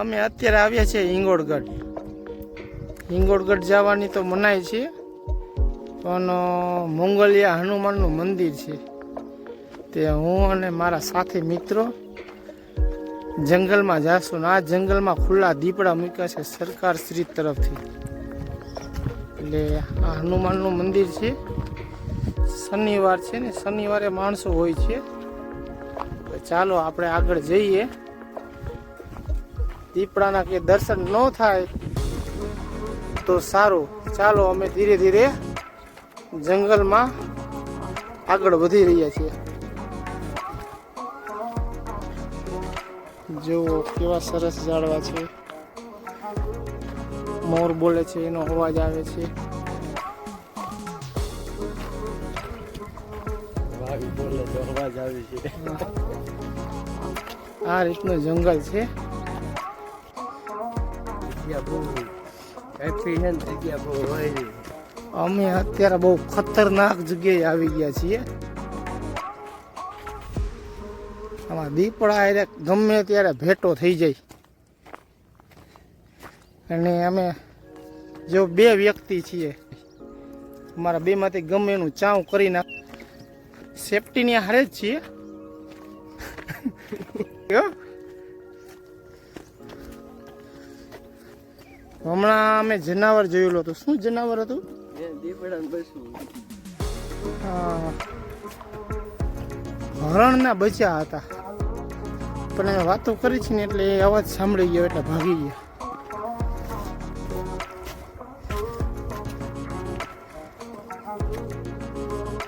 અમે અત્યારે આવ્યા છીએ હિંગોળગઢ. હિંગોળગઢ જવાની તો મનાય છે, પણ મોંગલિયા હનુમાનનું મંદિર છે તે હું અને મારા સાથી મિત્રો જંગલમાં જાશું ને આ જંગલમાં ખુલ્લા દીપડા મૂક્યા છે સરકાર શ્રી તરફથી. એટલે આ હનુમાનનું મંદિર છે. શનિવાર છે ને, શનિવારે માણસો હોય છે. તો ચાલો આપણે આગળ જઈએ. દીપડાના કે દર્શન ન થાય તો સારું. ચાલો અમે ધીરે ધીરે જંગલમાં આગળ વધી રહ્યા છીએ. જો કેવા સરસ ઝાડવા છે, મોર બોલે છે એનો અવાજ આવે છે. બોલે તો અવાજ આવે છે. આ રીતનું જંગલ છે. અમે અત્યારે બહુ ખતરનાક જગ્યાએ આવી ગયા છીએ. આમાં દીપડા ગમે ત્યારે ભેટો થઈ જાય. અને અમે જો 2 વ્યક્તિ છીએ, અમારા 2 માંથી ગમે એનું ચાવ કરી નાખ. સેફટીની હારે જ છીએ. હમણાં અમે જનાવર જોયેલું હતું. શું જનાવર હતું? હરણના બચ્ચા હતા. પણ અમે વાતો કરી છે ને એટલે એ અવાજ સાંભળી ગયો એટલે ભાગી ગયા.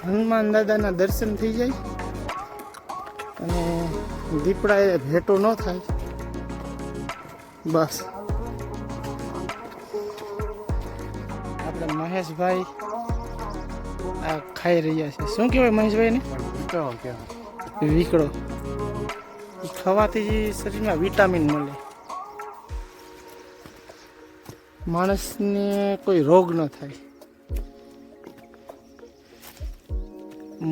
હનુમાન દાદાના દર્શન થઈ જાય અને દીપડા એ ભેટો ન થાય. બસ આપણે મહેશભાઈ આ ખાઈ રહ્યા છે. શું કહેવાય મહેશભાઈ ને? વીકડો. ખાવાથી શરીરમાં વિટામિન મળે, માણસને કોઈ રોગ ન થાય.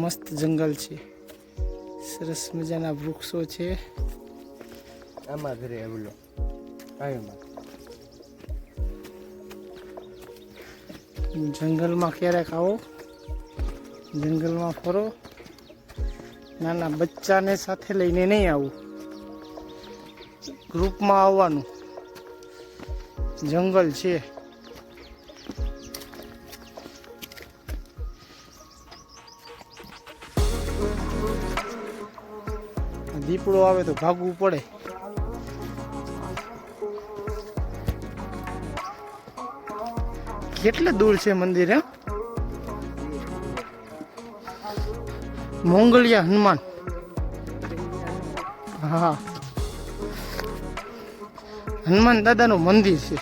મસ્ત જંગલ છે, સરસ મજાના વૃક્ષો છે. આમાં ઘરે આવલો જંગલમાં ક્યારેક આવો, જંગલમાં ફરો. નાના બચ્ચાને સાથે લઈને નહીં આવું, ગ્રુપમાં આવવાનું. જંગલ છે. દીપડો આવે તો ભાગવું પડે. કેટલે દૂર છે મંદિર? હે, મોંગલિયા હનુમાન. હા, હનુમાન દાદાનું મંદિર છે.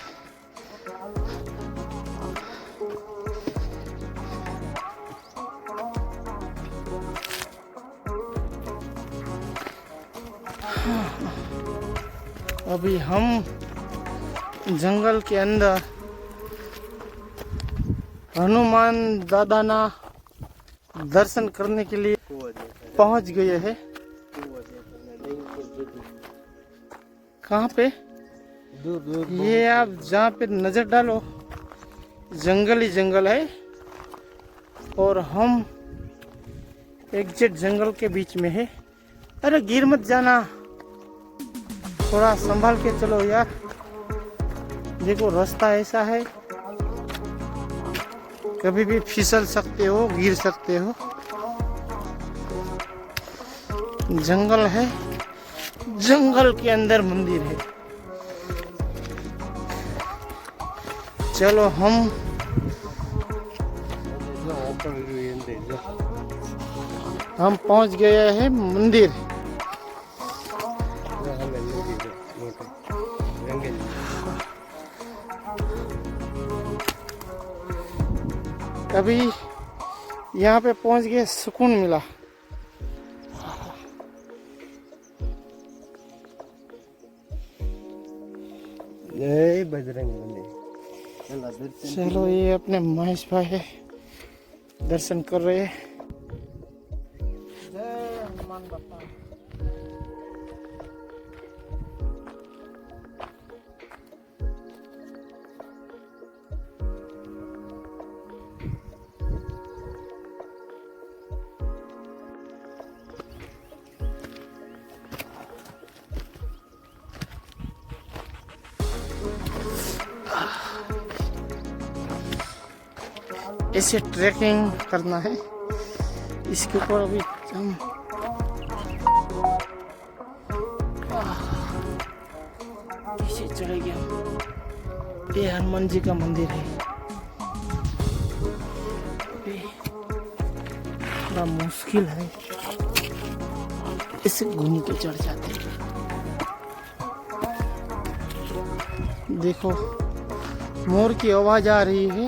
अभी हम जंगल के अंदर हनुमान दादा ना दर्शन करने के लिए पहुंच गए हैं. कहाँ पे? दूर दूर ये आप जहाँ पे नजर डालो जंगल ही जंगल है और हम एग्जैक्ट जंगल के बीच में है. अरे गिर मत जाना, थोड़ा संभाल के चलो यार. देखो रास्ता ऐसा है, कभी भी फिसल सकते हो, गिर सकते हो. जंगल है, जंगल के अंदर मंदिर है. चलो हम पहुंच गए हैं मंदिर. अभी यहाँ पे पहुंच गए, सुकून मिला. जय बजरंग बली. चलो ये अपने महेश भाई है, दर्शन कर रहे हैं. जय हनुमान बापा. ऐसे ट्रैकिंग करना है। इसके ऊपर अभी हम पीछे चढ़ेंगे हम। ये हनुमान जी का मंदिर है। ये थोड़ा मुश्किल है, इसे घूम के चढ़ जाते हैं। देखो मोर की आवाज आ रही है।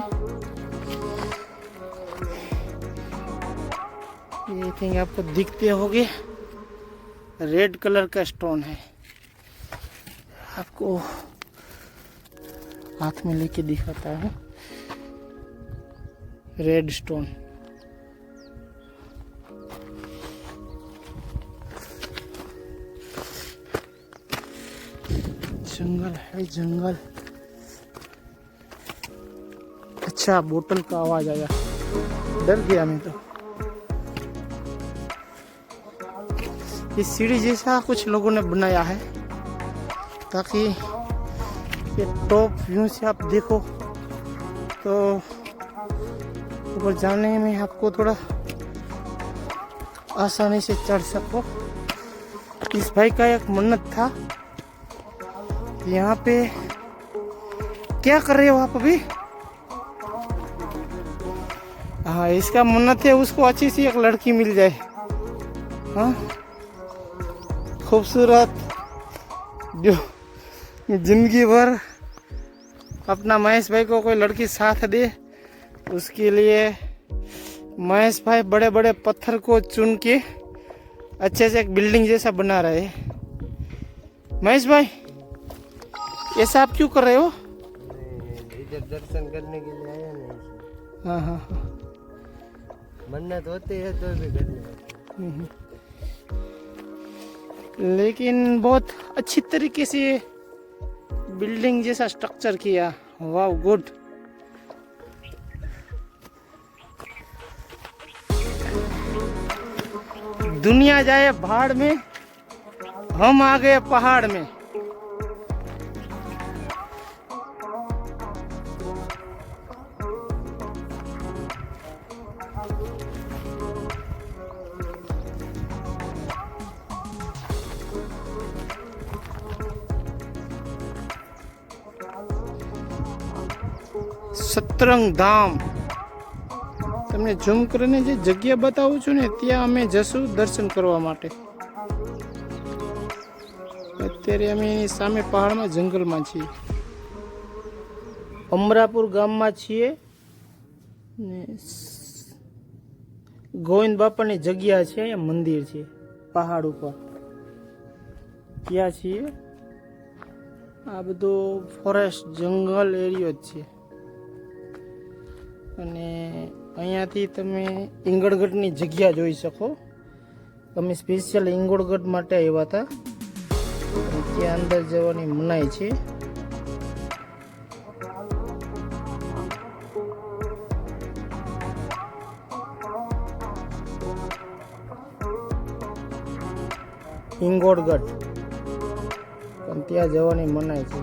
ये थिंक आपको दिखते होंगे, रेड कलर का स्टोन है। आपको हाथ में लेके दिखाता हूँ, रेड स्टोन। जंगल है जंगल। अच्छा बोतल का आवाज आया, डर गया मैं तो। ये सीढ़ी जैसा कुछ लोगों ने बनाया है ताकि ये टॉप व्यू से आप देखो तो ऊपर जाने में आपको थोड़ा आसानी से चढ़ सको। इस भाई का एक मन्नत था। यहाँ पे क्या कर रहे हो आप अभी? हाँ, इसका मन्नत है उसको अच्छी सी एक लड़की मिल जाए। हाँ, खूबसूरत, जो जिंदगी भर अपना महेश भाई को कोई लड़की साथ दे। उसके लिए महेश भाई बड़े बड़े पत्थर को चुन के अच्छे से एक बिल्डिंग जैसा बना रहे हैं। महेश भाई, ऐसा आप क्यों कर रहे हो? इधर दर्शन करने के लिए आया नहीं। हाँ हाँ हाँ, मन्नत होती है तो भी करनी होती है। लेकिन बहुत अच्छी तरीके से बिल्डिंग जैसा स्ट्रक्चर किया। वाह, गुड। दुनिया जाए भाड़ में, हम आ गए पहाड़ में। સતરંગ ધામ તમને ઝૂમ કરીને જે જગ્યા બતાવું છું ને, ત્યાં અમે જશું દર્શન કરવા માટે। અત્યારે અમે એની સામે પહાડમાં જંગલમાં છીએ, અમરાપુર ગામમાં છીએ ને ગોવિંદ બાપાની જગ્યા છે, અહીંયા મંદિર છે પહાડ ઉપર, ત્યાં છીએ। આ બધો ફોરેસ્ટ જંગલ એરિયો જ છે અને અહીંયાથી તમે ઈંગળગઢની જગ્યા જોઈ શકો। અમે સ્પેશિયલ ઈંગળગઢ માટે આવ્યા હતા, ત્યાં અંદર જવાની મનાઈ છે। ઈંગળગઢ પણ ત્યાં જવાની મનાઈ છે।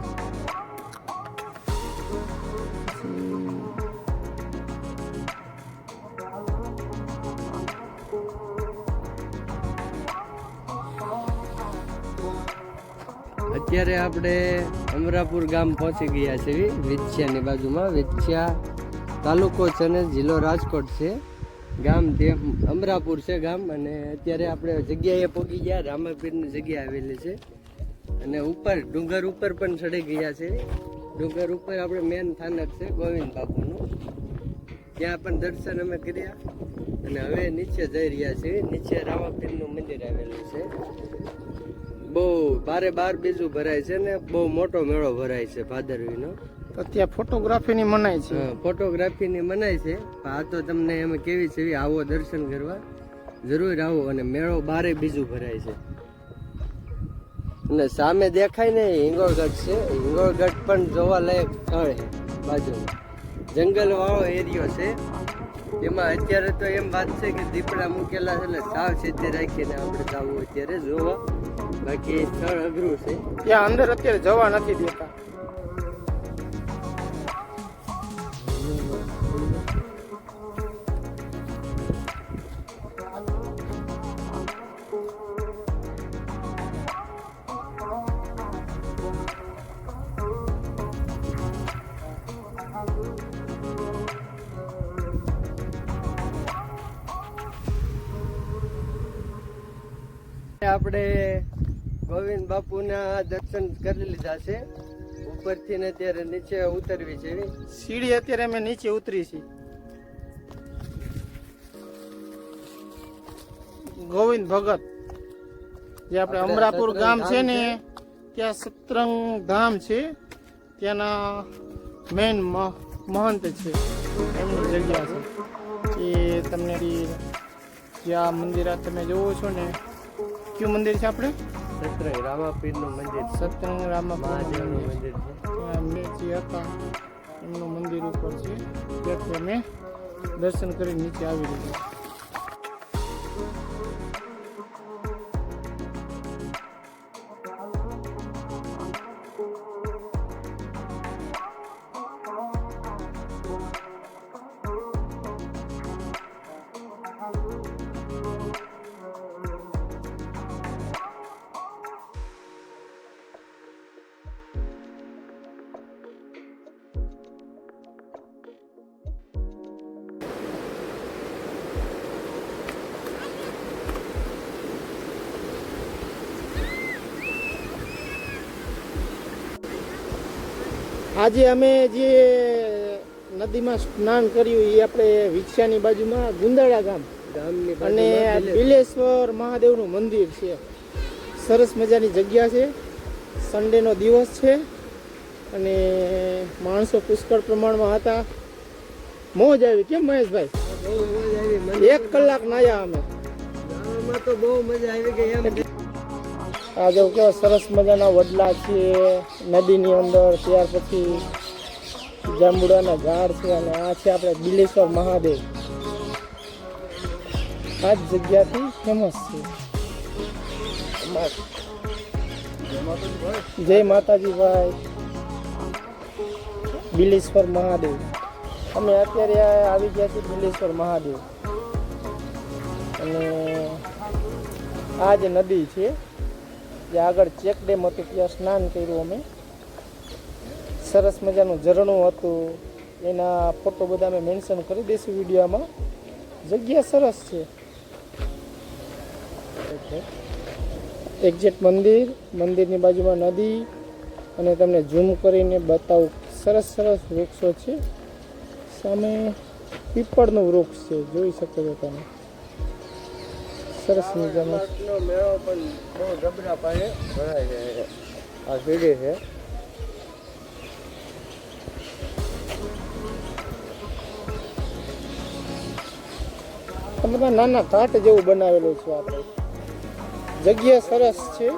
અત્યારે આપણે અમરાપુર ગામ પહોંચી ગયા છે, વિછિયાની બાજુમાં। વિછિયા તાલુકો છે ને જિલ્લો રાજકોટ છે। ગામ તે અમરાપુર છે ગામ। અને અત્યારે આપણે જગ્યાએ પહોંચી ગયા, રામાપીરની જગ્યા આવેલી છે। અને ઉપર ડુંગર ઉપર પણ ચડી ગયા છે। ડુંગર ઉપર આપણે મેન સ્થાનક છે ગોવિંદ બાપુનું, ત્યાં પણ દર્શન અમે કર્યા। અને હવે નીચે જઈ રહ્યા છીએ। નીચે રામાપીરનું મંદિર આવેલું છે। બહુ બારે બાર બીજું ભરાય છે ને બહુ મોટો મેળો ભરાય છે ભાદરવીનો। તો ત્યાં ફોટોગ્રાફીની મનાઈ છે। ફોટોગ્રાફીની મનાય છે। આ તો તમને એમ કેવી છે, આવો દર્શન કરવા જરૂર આવો। અને મેળો બારે બીજું ભરાય છે। અને સામે દેખાય ને હિંગોળગઢ છે, હિંગોળગઢ પણ જોવાલાયક સ્થળ છે બાજુમાં। જંગલ વાળો એરિયો છે, એમાં અત્યારે તો એમ વાત છે કે દીપડા મૂકેલા છે, એટલે સાવચેતી રાખીને આપણે જવું અત્યારે જોવા। બાકી સ્થળ અઘરું છે, ત્યાં અંદર અત્યારે જવા નથી દેતા। આપણે ગોવિંદ બાપુના દર્શન કરી લીધા છે. ઉપરથી ને અત્યારે નીચે ઉતરવી છે. સીડી અત્યારે અમે નીચે ઉતરી છીએ. ગોવિંદ ભગત જે આપણે અમરાપુર ગામ છે ને ત્યાં સતરંગ ધામ છે, ત્યાંના મેન મહંત છે, એમની જગ્યા છે. એ તમને જે આ મંદિર આ તમે જોવો છો ને, કયું મંદિર છે આપણે? સતરંગ રામાપીરનું મંદિર. સતરંગ મહાદેવનું મંદિર છે. અમે જે હતા એમનું મંદિર ઉપર છે, ત્યાંથી અમે દર્શન કરી નીચે આવી રહ્યા. આજે અમે જે નદીમાં સ્નાન કર્યું એ આપણે વિછિયાની બાજુમાં ગુંદાળા ગામ ગામની અને બિલેશ્વર મહાદેવનું મંદિર છે. સરસ મજાની જગ્યા છે. સન્ડેનો દિવસ છે અને માણસો પુષ્કળ પ્રમાણમાં હતા. મોજ આવી. કેમ મહેશભાઈ? બહુ મજા આવી. 1 કલાક નાયા અમે. ગામમાં તો બહુ મજા આવી ગઈ એમ. આ જો કેવા સરસ મજાના વડલા છે નદીની અંદર, ત્યાર પછી જાંબુડાના ઝાડ છે, અને આ છે આપણે બિલેશ્વર મહાદેવ. આ જ જગ્યાથી ફેમસ છે. જય માતાજી ભાઈ. બિલેશ્વર મહાદેવ. અમે અત્યારે આવી ગયા છીએ બિલેશ્વર મહાદેવ, અને આ જ નદી છે જે આગળ ચેક ડેમ હતું ત્યાં સ્નાન કર્યું અમે. સરસ મજાનું ઝરણું હતું, એના ફોટો બધા અમે મેન્શન કરી દઈશું વિડીયોમાં. જગ્યા સરસ છે. એક્ઝેક્ટ મંદિરની બાજુમાં નદી, અને તમને ઝૂમ કરીને બતાવું. સરસ સરસ વૃક્ષો છે. સામે પીપળનું વૃક્ષ છે, જોઈ શકો છો તમે. સરસ મજાનો મેળો પણ બહુ જબરા પાયે ભરાય છે. આ સીડી છે. બધા નાના ઘાટ જેવું બનાવેલું છે. આપણે જગ્યા સરસ છે.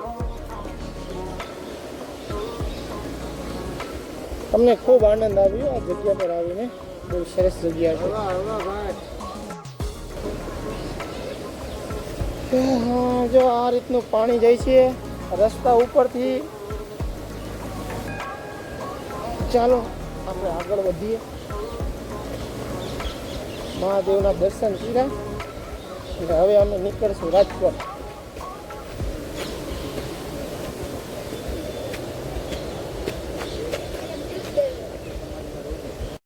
તમને ખૂબ આનંદ આવ્યો આ જગ્યા પર આવીને. બહુ સરસ જગ્યા છે. હા, જો આ રીતનું પાણી જાય છે રસ્તા ઉપરથી. ચાલો આપણે આગળ વધીએ. મહાદેવના દર્શન કર્યા એટલે હવે અમે નીકળશું રાજકોટ.